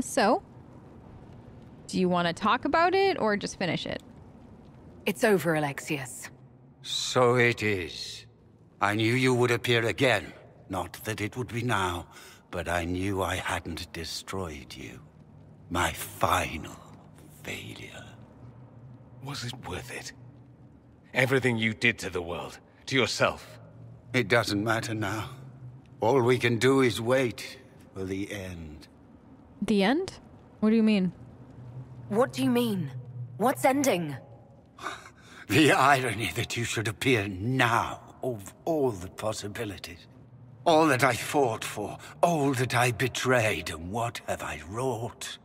So, do you want to talk about it or just finish it? It's over, Alexius. So it is. I knew you would appear again. Not that it would be now, but I knew I hadn't destroyed you. My final failure. Was it worth it? Everything you did to the world, to yourself. It doesn't matter now. All we can do is wait for the end. The end? What do you mean? What do you mean? What's ending? The irony that you should appear now, of all the possibilities. All that I fought for, all that I betrayed, and what have I wrought?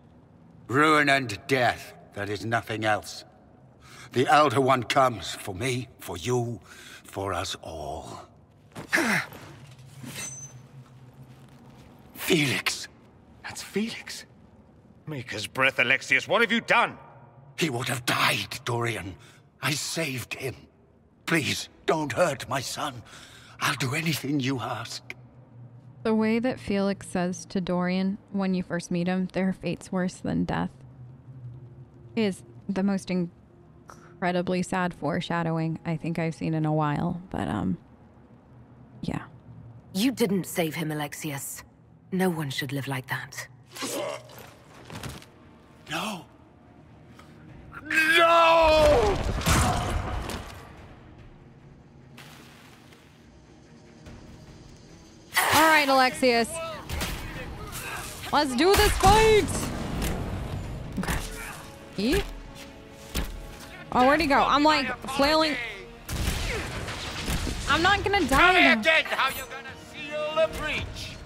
Ruin and death, that is nothing else. The Elder One comes for me, for you, for us all. Felix. That's Felix. Maker's breath, Alexius, what have you done? He would have died, Dorian. I saved him. Please, don't hurt my son. I'll do anything you ask. The way that Felix says to Dorian when you first meet him, their fate's worse than death, is the most incredibly sad foreshadowing I think I've seen in a while. But, yeah. You didn't save him, Alexius. No one should live like that. No. No! All right, Alexius. Let's do this fight! Okay. He? Oh, where'd he go? I'm like flailing. I'm not gonna die. Again, how you gonna seal the breach?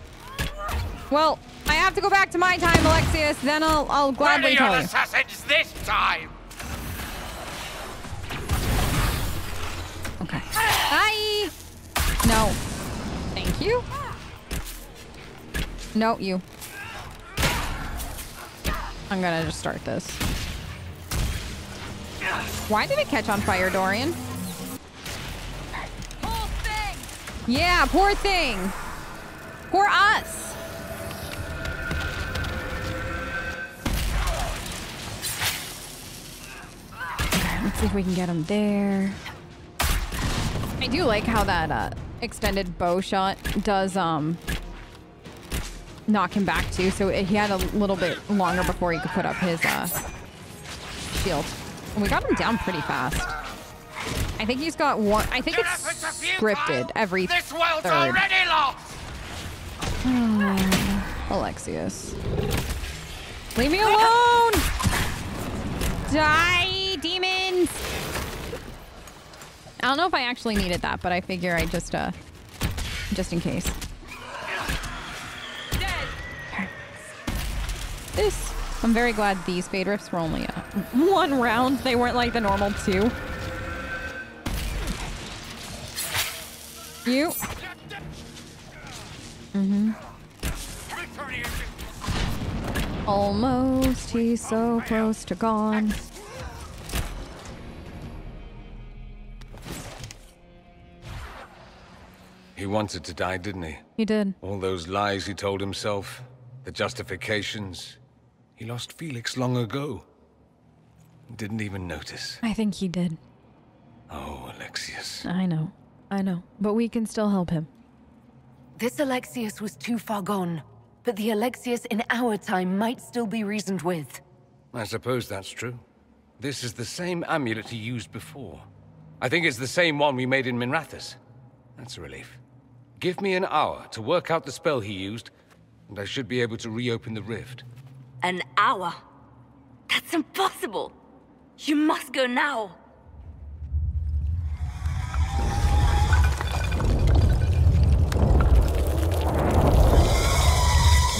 Well, I have to go back to my time, Alexius. Then I'll gladly tell you. Assassins this time. Okay. Bye. No. Thank you. No, you. I'm gonna just start this. Why did it catch on fire, Dorian? Poor thing. Yeah, poor thing. Poor us. Okay, let's see if we can get him there. I do like how that extended bow shot does knock him back too, so he had a little bit longer before he could put up his shield. And we got him down pretty fast. I think he's got one. I think it's scripted every This world's third. already lost. Alexius, leave me alone! Die, demons! I don't know if I actually needed that, but I figure I just in case. Okay. This. I'm very glad these fade rifts were only one round. They weren't like the normal two. You. Almost. He's so close to gone. He wanted to die, didn't he? He did. All those lies he told himself, the justifications. He lost Felix long ago. Didn't even notice. I think he did. Oh, Alexius. I know. But we can still help him. This Alexius was too far gone, but the Alexius in our time might still be reasoned with. I suppose that's true. This is the same amulet he used before. I think it's the same one we made in Minrathous. That's a relief. Give me an hour to work out the spell he used, and I should be able to reopen the rift. An hour? That's impossible. You must go now.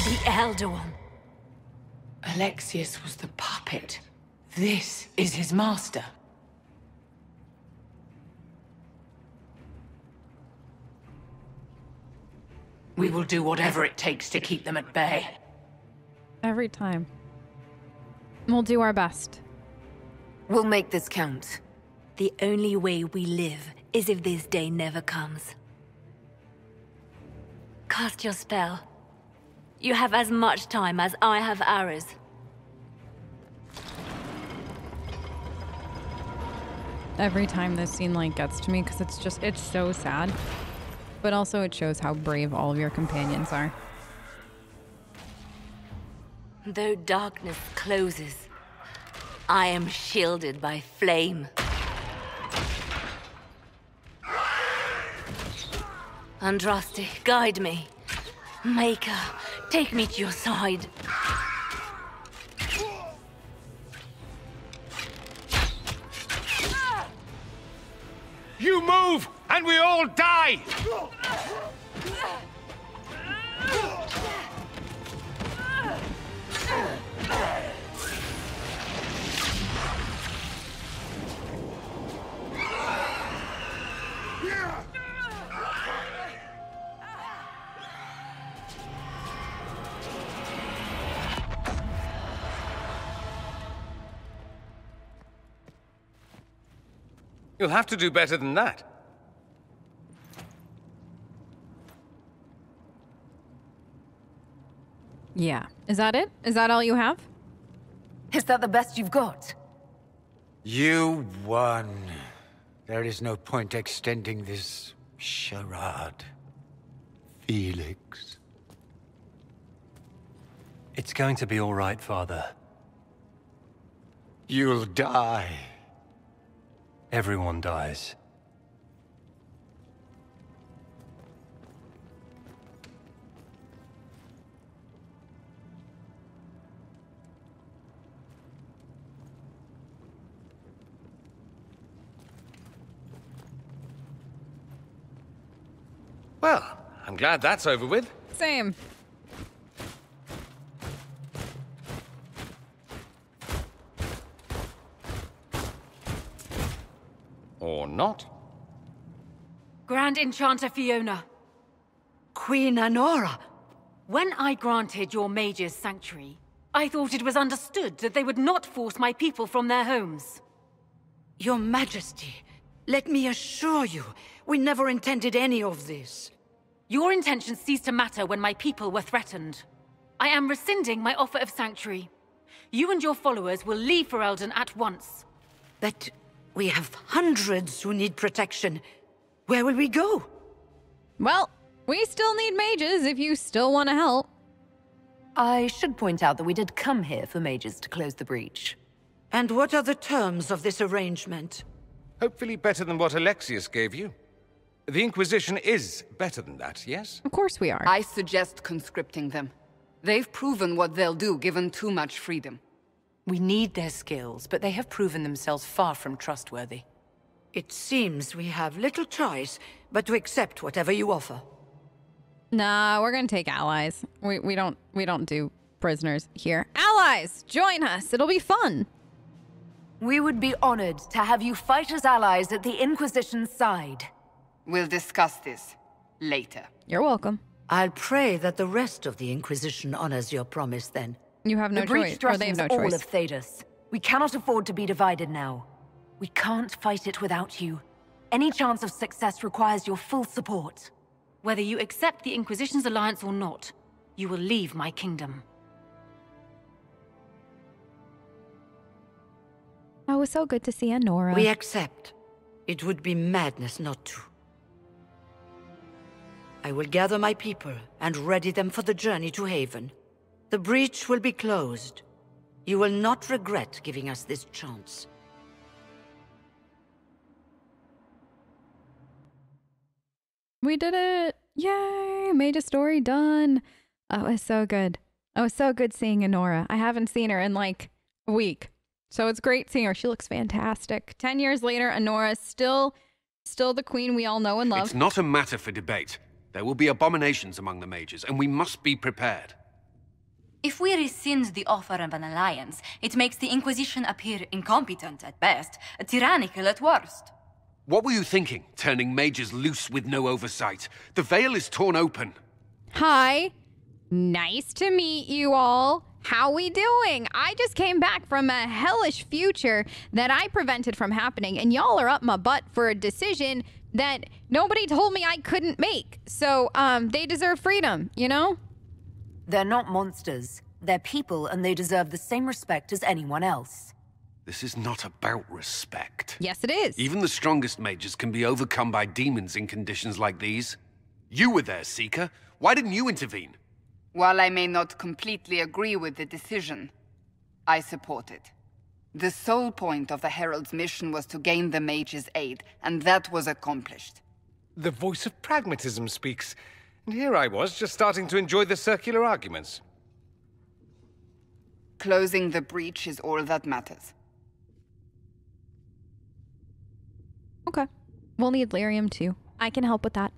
The Elder One. Alexius was the puppet. This is his master. We will do whatever it takes to keep them at bay. Every time. We'll do our best. We'll make this count. The only way we live is if this day never comes. Cast your spell. You have as much time as I have hours. Every time this scene like gets to me because it's so sad. But also it shows how brave all of your companions are. Though darkness closes, I am shielded by flame. Andraste, guide me. Maker, take me to your side. You move, and we all die! You'll have to do better than that. Yeah. Is that it? Is that all you have? Is that the best you've got? You won. There is no point extending this charade. Felix. It's going to be all right, Father. You'll die. Everyone dies. Well, I'm glad that's over with. Same. Or not. Grand Enchanter Fiona. Queen Anora. When I granted your mages sanctuary, I thought it was understood that they would not force my people from their homes. Your Majesty, let me assure you, we never intended any of this. Your intentions ceased to matter when my people were threatened. I am rescinding my offer of sanctuary. You and your followers will leave Ferelden at once. But we have hundreds who need protection. Where will we go? Well, we still need mages if you still want to help. I should point out that we did come here for mages to close the breach. And what are the terms of this arrangement? Hopefully better than what Alexius gave you. The Inquisition is better than that, yes? Of course we are. I suggest conscripting them. They've proven what they'll do given too much freedom. We need their skills, but they have proven themselves far from trustworthy. It seems we have little choice but to accept whatever you offer. Nah, we're gonna take allies. We don't do prisoners here. Allies, join us. It'll be fun. We would be honored to have you fight as allies at the Inquisition's side. We'll discuss this later. You're welcome. I'll pray that the rest of the Inquisition honors your promise then. You have no The breach choice, or they have threatens no all choice. of Thedas. We cannot afford to be divided now. We can't fight it without you. Any chance of success requires your full support. Whether you accept the Inquisition's alliance or not, you will leave my kingdom. Oh, it was so good to see Anora. We accept. It would be madness not to. I will gather my people and ready them for the journey to Haven. The breach will be closed. You will not regret giving us this chance. We did it! Yay! Mage story done. Oh, it was so good. It was so good seeing Anora. I haven't seen her in like a week. So it's great seeing her. She looks fantastic. 10 years later, Anora's still the queen we all know and love. It's not a matter for debate. There will be abominations among the mages, and we must be prepared. If we rescind the offer of an alliance, it makes the Inquisition appear incompetent at best, tyrannical at worst. What were you thinking, turning mages loose with no oversight? The veil is torn open. Hi. Nice to meet you all. How we doing? I just came back from a hellish future that I prevented from happening, and y'all are up my butt for a decision that nobody told me I couldn't make. So, they deserve freedom, you know? They're not monsters. They're people, and they deserve the same respect as anyone else. This is not about respect. Yes, it is. Even the strongest mages can be overcome by demons in conditions like these. You were there, Seeker. Why didn't you intervene? While I may not completely agree with the decision, I support it. The sole point of the Herald's mission was to gain the mage's aid, and that was accomplished. The voice of pragmatism speaks. And here I was, just starting to enjoy the circular arguments. Closing the breach is all that matters. Okay. We'll need lyrium too. I can help with that.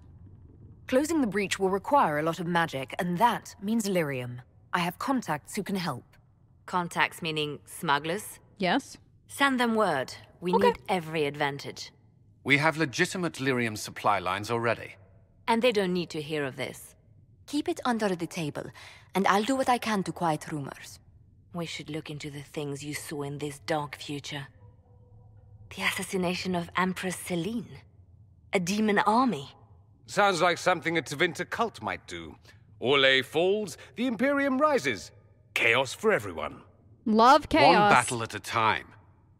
Closing the breach will require a lot of magic, and that means lyrium. I have contacts who can help. Contacts meaning smugglers? Yes. Send them word. We need every advantage. We have legitimate lyrium supply lines already. And they don't need to hear of this. Keep it under the table, and I'll do what I can to quiet rumors. We should look into the things you saw in this dark future. The assassination of Empress Celine. A demon army. Sounds like something a Tevinter cult might do. Orlais falls, the Imperium rises. Chaos for everyone. Love chaos. One battle at a time.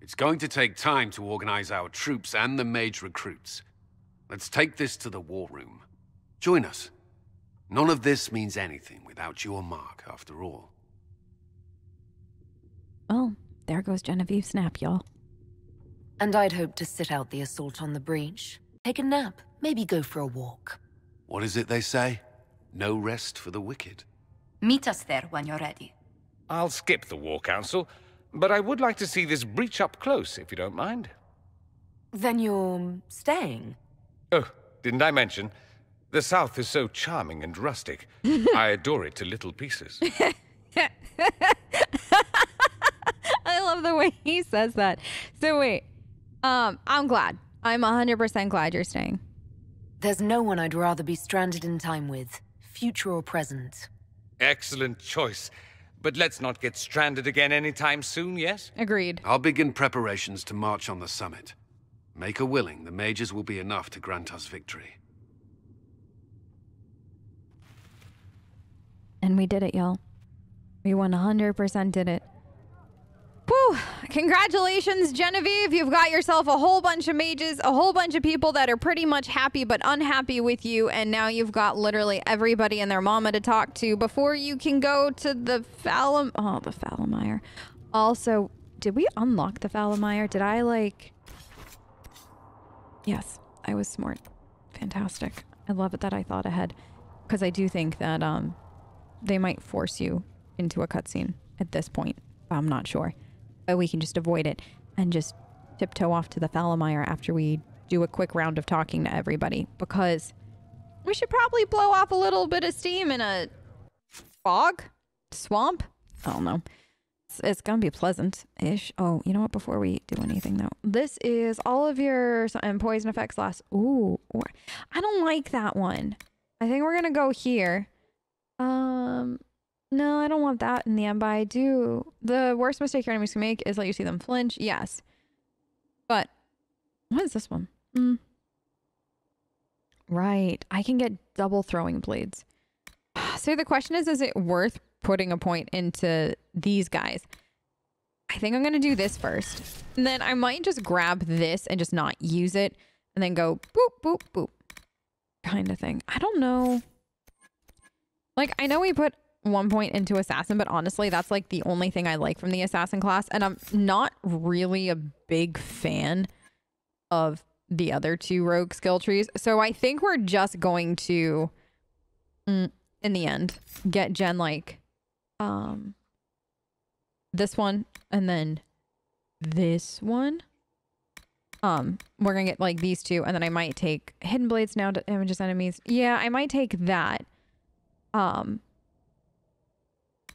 It's going to take time to organize our troops and the mage recruits. Let's take this to the war room. Join us. None of this means anything without your mark, after all. Well, there goes Genevieve Snap, y'all. And I'd hoped to sit out the assault on the breach. Take a nap, maybe go for a walk. What is it they say? No rest for the wicked. Meet us there when you're ready. I'll skip the War Council, but I would like to see this breach up close, if you don't mind. Then you're staying? Oh, didn't I mention? The South is so charming and rustic. I adore it to little pieces. I love the way he says that. So wait, I'm glad. I'm 100% glad you're staying. There's no one I'd rather be stranded in time with, future or present. Excellent choice. But let's not get stranded again anytime soon, yes? Agreed. I'll begin preparations to march on the summit. Make a willing, the mages will be enough to grant us victory. And we did it, y'all. We 100% did it. Whew! Congratulations, Genevieve. You've got yourself a whole bunch of mages, a whole bunch of people that are pretty much happy but unhappy with you, and now you've got literally everybody and their mama to talk to before you can go to the the Falamire. Also, did we unlock the Falamire? Did I, like... Yes, I was smart. Fantastic. I love it that I thought ahead. Because I do think that, they might force you into a cutscene at this point. I'm not sure. But we can just avoid it and just tiptoe off to the Falamire after we do a quick round of talking to everybody. Because we should probably blow off a little bit of steam in a fog? Swamp? I don't know. It's gonna be pleasant-ish. Oh, you know what? Before we do anything, though. This is all of your poison effects last... Ooh. I don't like that one. I think we're gonna go here. No, I don't want that in the end, but I do. The worst mistake your enemies can make is let you see them flinch. Yes. But, what is this one? Right. I can get double throwing blades. So the question is it worth putting a point into these guys? I think I'm going to do this first. And then I might just grab this and just not use it. And then go boop, boop, boop. Kind of thing. I don't know. Like, I know we put 1 point into assassin, but honestly that's like the only thing I like from the assassin class, and I'm not really a big fan of the other two rogue skill trees, so I think we're just going to in the end get Jen like this one and then this one. We're gonna get like these two, and then I might take hidden blades now to damage enemies. Yeah, I might take that.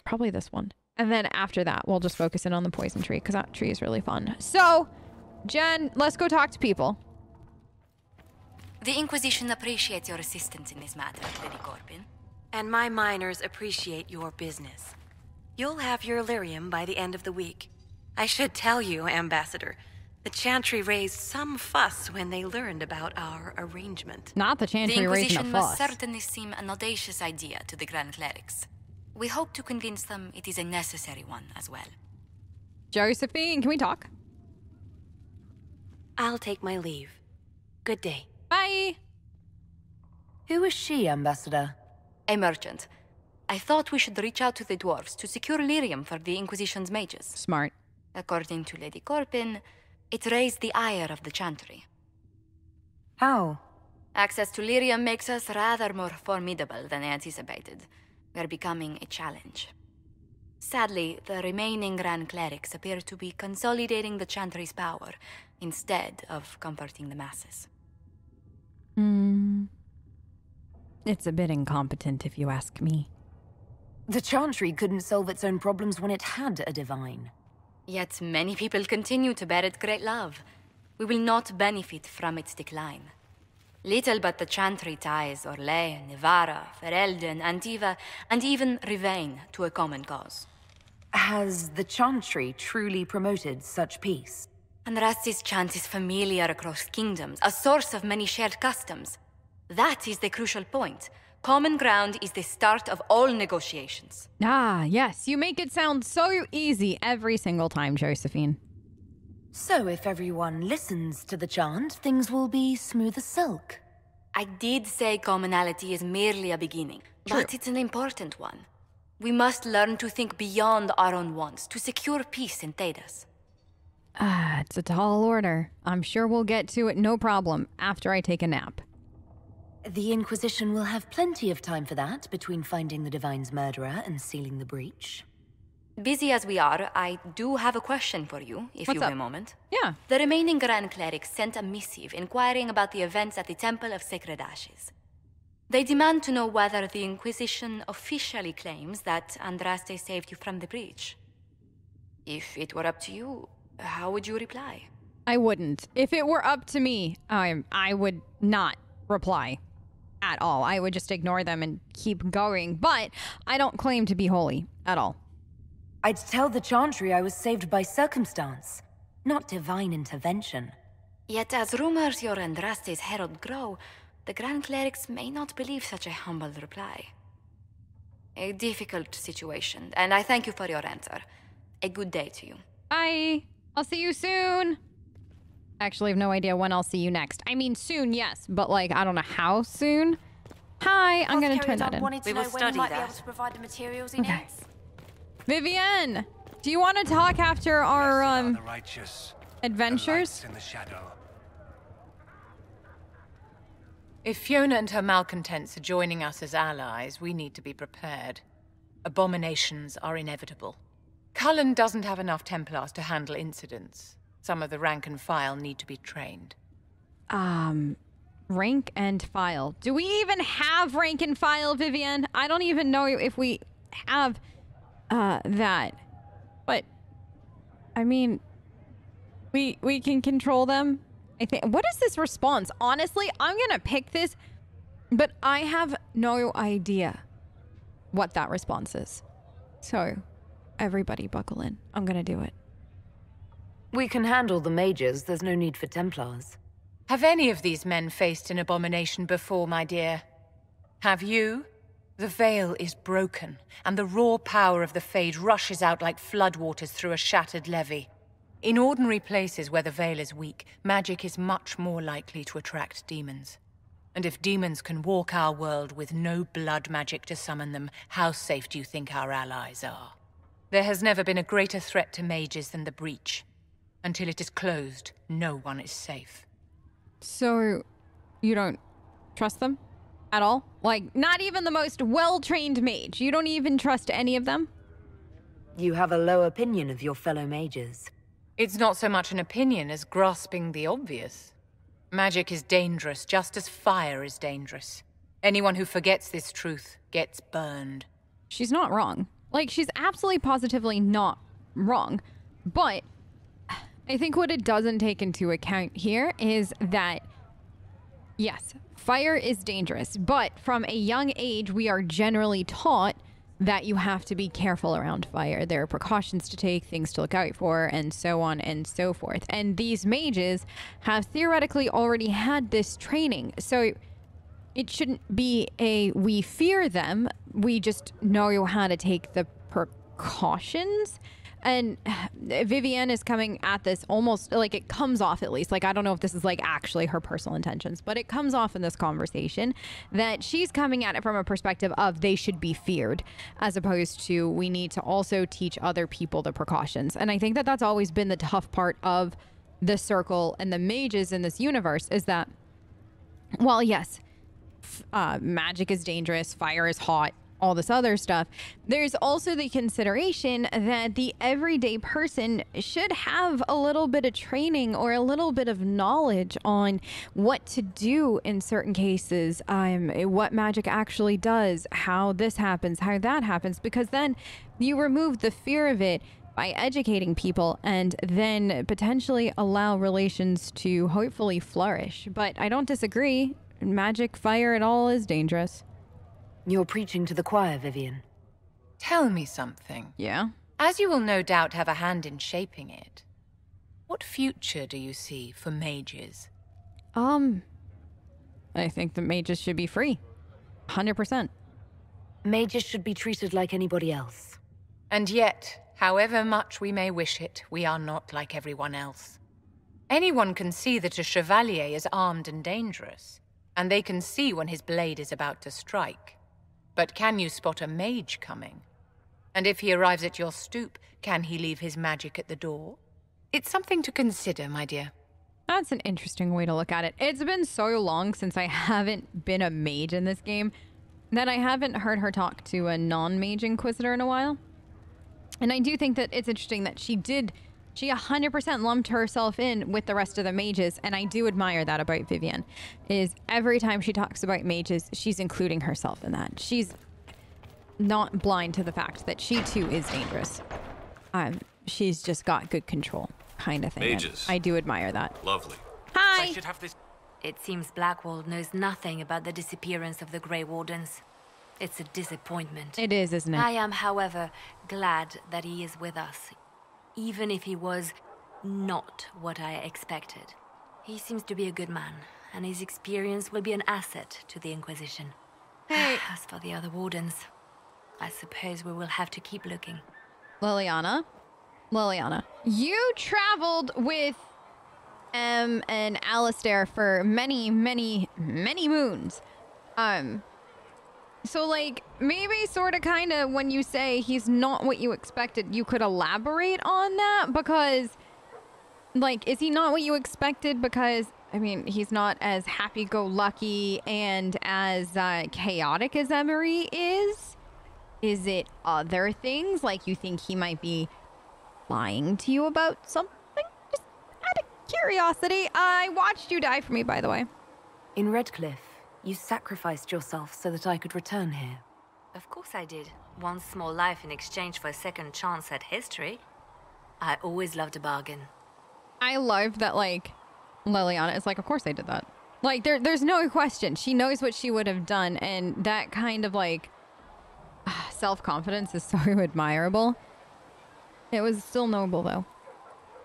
Probably this one. And then after that, we'll just focus in on the poison tree because that tree is really fun. So, Jen, let's go talk to people. The Inquisition appreciates your assistance in this matter, Lady Corbin. And my miners appreciate your business. You'll have your lyrium by the end of the week. I should tell you, Ambassador, the Chantry raised some fuss when they learned about our arrangement. Not the Chantry raising a fuss. The Inquisition must certainly seem an audacious idea to the Grand Clerics. We hope to convince them it is a necessary one as well. Josephine, can we talk? I'll take my leave. Good day. Bye! Who is she, Ambassador? A merchant. I thought we should reach out to the dwarves to secure lyrium for the Inquisition's mages. Smart. According to Lady Corpin, it raised the ire of the Chantry. How? Access to lyrium makes us rather more formidable than anticipated. We're becoming a challenge. Sadly, the remaining Grand Clerics appear to be consolidating the Chantry's power, instead of comforting the masses. It's a bit incompetent, if you ask me. The Chantry couldn't solve its own problems when it had a divine. Yet many people continue to bear it great love. We will not benefit from its decline. Little but the Chantry ties Orlais, Nevarra, Ferelden, Antiva, and even Rivain to a common cause. Has the Chantry truly promoted such peace? Andraste's chant is familiar across kingdoms, a source of many shared customs. That is the crucial point. Common ground is the start of all negotiations. Ah, yes. You make it sound so easy every single time, Josephine. So if everyone listens to the chant, things will be smooth as silk. I did say commonality is merely a beginning, but it's an important one. We must learn to think beyond our own wants to secure peace in Thedas. It's a tall order. I'm sure we'll get to it no problem after I take a nap. The Inquisition will have plenty of time for that between finding the Divine's murderer and sealing the breach. Busy as we are, I do have a question for you, if you have a moment. Yeah. The remaining Grand Clerics sent a missive inquiring about the events at the Temple of Sacred Ashes. They demand to know whether the Inquisition officially claims that Andraste saved you from the breach. If it were up to you, how would you reply? I wouldn't. If it were up to me, I would not reply at all. I would just ignore them and keep going, but I don't claim to be holy at all. I'd tell the Chantry I was saved by circumstance, not divine intervention. Yet as rumors your Andraste's herald grow, the Grand Clerics may not believe such a humble reply. A difficult situation, and I thank you for your answer. A good day to you. Bye. I'll see you soon. Actually, I have no idea when I'll see you next. I mean, soon, yes, but like, I don't know how soon. Hi, I'm going to turn that in. We will study that. Be able to provide the materials he needs. Vivienne, do you want to talk after our adventures? In the shadow. If Fiona and her malcontents are joining us as allies, we need to be prepared. Abominations are inevitable. Cullen doesn't have enough Templars to handle incidents. Some of the rank and file need to be trained. Rank and file. Do we even have rank and file, Vivienne? I don't even know if we have that. But I mean, we can control them. I think. What is this response? Honestly, I'm gonna pick this, but I have no idea what that response is. So, everybody buckle in. I'm gonna do it. We can handle the mages. There's no need for Templars. Have any of these men faced an abomination before, my dear? Have you? The veil is broken, and the raw power of the Fade rushes out like floodwaters through a shattered levee. In ordinary places where the veil is weak, magic is much more likely to attract demons. And if demons can walk our world with no blood magic to summon them, how safe do you think our allies are? There has never been a greater threat to mages than the breach. Until it is closed, no one is safe. So, you don't trust them at all? Like, not even the most well-trained mage? You don't even trust any of them? You have a low opinion of your fellow mages. It's not so much an opinion as grasping the obvious. Magic is dangerous, just as fire is dangerous. Anyone who forgets this truth gets burned. She's not wrong. Like, she's absolutely positively not wrong. But I think what it doesn't take into account here is that, yes, fire is dangerous, but from a young age, we are generally taught that you have to be careful around fire. There are precautions to take, things to look out for, and so on and so forth. And these mages have theoretically already had this training. So it shouldn't be a we fear them. We just know how to take the precautions. And Vivienne is coming at this almost like it comes off, at least. Like, I don't know if this is like actually her personal intentions, but it comes off in this conversation that she's coming at it from a perspective of they should be feared, as opposed to we need to also teach other people the precautions. And I think that that's always been the tough part of the Circle and the mages in this universe, is that, well, yes, magic is dangerous, fire is hot, all this other stuff. There's also the consideration that the everyday person should have a little bit of training or a little bit of knowledge on what to do in certain cases, what magic actually does, how this happens, how that happens, because then you remove the fear of it by educating people and then potentially allow relations to hopefully flourish. But I don't disagree. Magic, fire, it all is dangerous. You're preaching to the choir, Vivienne. Tell me something. Yeah? As you will no doubt have a hand in shaping it, what future do you see for mages? I think the mages should be free. 100%. Mages should be treated like anybody else. And yet, however much we may wish it, we are not like everyone else. Anyone can see that a chevalier is armed and dangerous, and they can see when his blade is about to strike. But can you spot a mage coming? And if he arrives at your stoop, can he leave his magic at the door? It's something to consider, my dear. That's an interesting way to look at it. It's been so long since I haven't been a mage in this game that I haven't heard her talk to a non-mage inquisitor in a while. And I do think that it's interesting that she 100% lumped herself in with the rest of the mages, and I do admire that about Vivienne, is every time she talks about mages, she's including herself in that. She's not blind to the fact that she too is dangerous. She's just got good control, kind of thing. Mages. I do admire that. Lovely. Hi! I should have this. It seems Blackwall knows nothing about the disappearance of the Grey Wardens. It's a disappointment. It is, isn't it? I am, however, glad that he is with us, even if he was not what I expected. He seems to be a good man, and his experience will be an asset to the Inquisition. Hey. As for the other Wardens, I suppose we will have to keep looking. Liliana, you traveled with and Alistair for many, many, many moons. So, like, maybe sort of kind of when you say he's not what you expected, you could elaborate on that, because, like, is he not what you expected? Because, I mean, he's not as happy-go-lucky and as chaotic as Emery is. Is it other things? Like, you think he might be lying to you about something? Just out of curiosity. I watched you die for me, by the way. In Redcliffe, you sacrificed yourself so that I could return here. Of course I did. One small life in exchange for a second chance at history. I always loved a bargain. I love that, like, Liliana is like, of course I did that. Like, there's no question. She knows what she would have done, and that kind of, like, self-confidence is so admirable. It was still noble, though.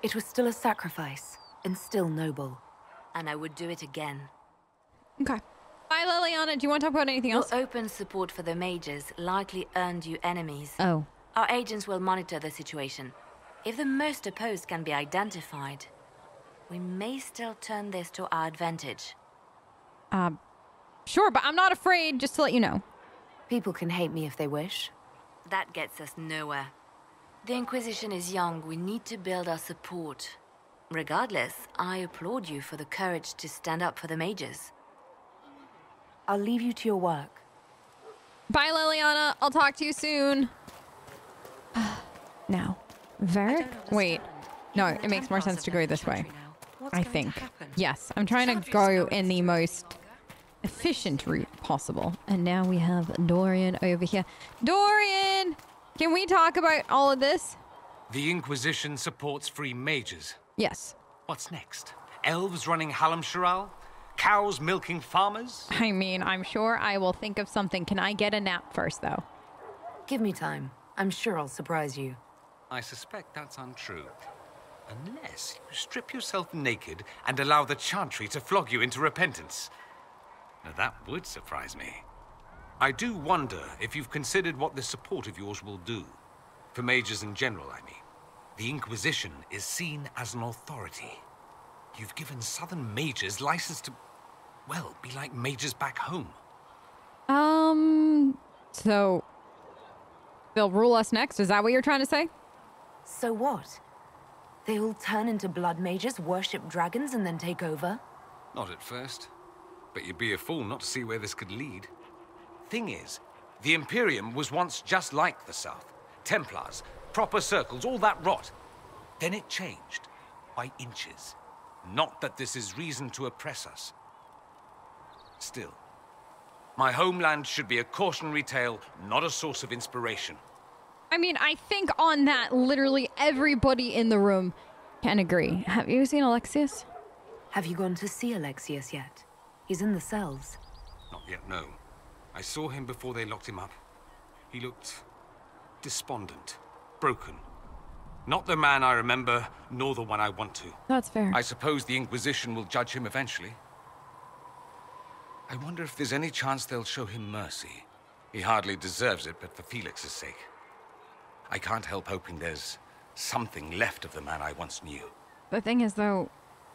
It was still a sacrifice, and still noble. And I would do it again. Okay. Bye, Liliana. Do you want to talk about anything else? Your open support for the mages likely earned you enemies. Oh. Our agents will monitor the situation. If the most opposed can be identified, we may still turn this to our advantage. Sure, but I'm not afraid, just to let you know. People can hate me if they wish. That gets us nowhere. The Inquisition is young. We need to build our support. Regardless, I applaud you for the courage to stand up for the mages. I'll leave you to your work. Bye, Liliana. I'll talk to you soon. Now, Varric? Wait. No, it makes more sense to go this way. I think. Yes, I'm trying to go in the most efficient route possible. And now we have Dorian over here. Dorian! Can we talk about all of this? The Inquisition supports free mages. Yes. What's next? Elves running Hallam-Sharal? Cows milking farmers? I mean, I'm sure I will think of something. Can I get a nap first, though? Give me time. I'm sure I'll surprise you. I suspect that's untrue. Unless you strip yourself naked and allow the Chantry to flog you into repentance. Now that would surprise me. I do wonder if you've considered what this support of yours will do. For mages in general, I mean. The Inquisition is seen as an authority. You've given Southern mages license to, well, be like mages back home. So they'll rule us next? Is that what you're trying to say? So what? They all turn into blood mages, worship dragons, and then take over? Not at first. But you'd be a fool not to see where this could lead. Thing is, the Imperium was once just like the South. Templars, proper circles, all that rot. Then it changed. By inches. Not that this is reason to oppress us. Still, my homeland should be a cautionary tale, not a source of inspiration. I mean, I think on that, literally everybody in the room can agree. Have you seen Alexius? Have you gone to see Alexius yet? He's in the cells. Not yet, no. I saw him before they locked him up. He looked despondent, broken. Not the man I remember, nor the one I want to. That's fair. I suppose the Inquisition will judge him eventually. I wonder if there's any chance they'll show him mercy. He hardly deserves it, but for Felix's sake. I can't help hoping there's something left of the man I once knew. The thing is, though,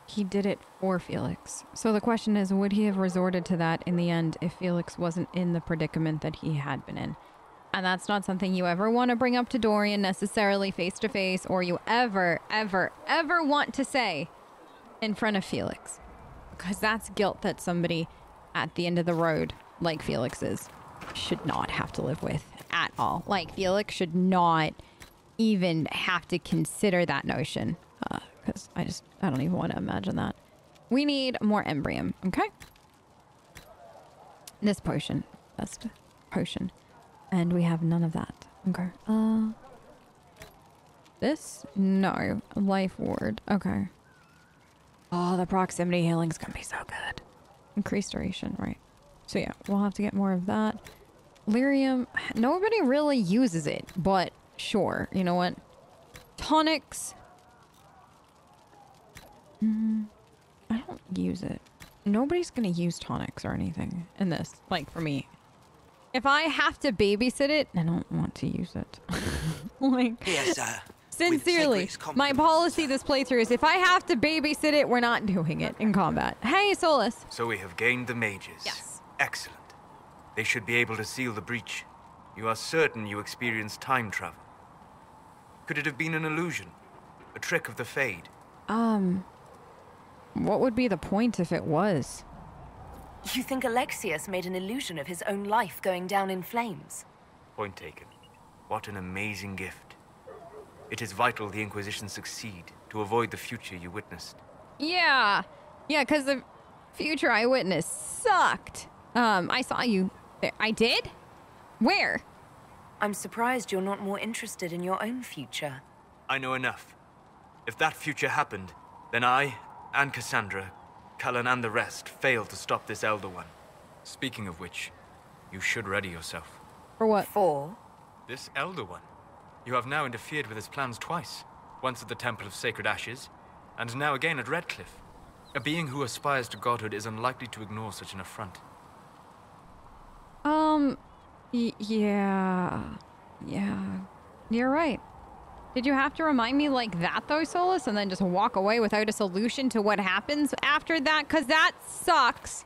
he did it for Felix. So the question is, would he have resorted to that in the end if Felix wasn't in the predicament that he had been in? And that's not something you ever want to bring up to Dorian necessarily face to face, or you ever want to say in front of Felix. Because that's guilt that somebody at the end of the road, like Felix is, should not have to live with at all. Like, Felix should not even have to consider that notion. Because I don't even want to imagine that. We need more Embrium, okay? This potion. Best potion. And we have none of that. Okay. This? No. Life ward. Okay. Oh, the proximity healing's gonna be so good. Increased duration, right. So yeah, we'll have to get more of that. Lyrium. Nobody really uses it, but sure. You know what? Tonics. I don't use it. Nobody's gonna use tonics or anything in this. Like, for me. If I have to babysit it, I don't want to use it. Like, yes, sincerely, my policy this playthrough is if I have to babysit it, we're not doing it in combat. Hey, Solus. So we have gained the mages. Yes. Excellent. They should be able to seal the breach. You are certain you experienced time travel. Could it have been an illusion? A trick of the Fade? What would be the point if it was? You think Alexius made an illusion of his own life going down in flames? Point taken. What an amazing gift. It is vital the Inquisition succeed to avoid the future you witnessed. Yeah. Yeah, because the future I witnessed sucked. I saw you there. I did? Where? I'm surprised you're not more interested in your own future. I know enough. If that future happened, then I, and Cassandra, Cullen and the rest, failed to stop this Elder One. Speaking of which, you should ready yourself. For what? For? This Elder One. You have now interfered with his plans twice. Once at the Temple of Sacred Ashes, and now again at Redcliffe. A being who aspires to godhood is unlikely to ignore such an affront. Yeah. You're right. Did you have to remind me like that, though, Solus? And then just walk away without a solution to what happens after that? Because that sucks.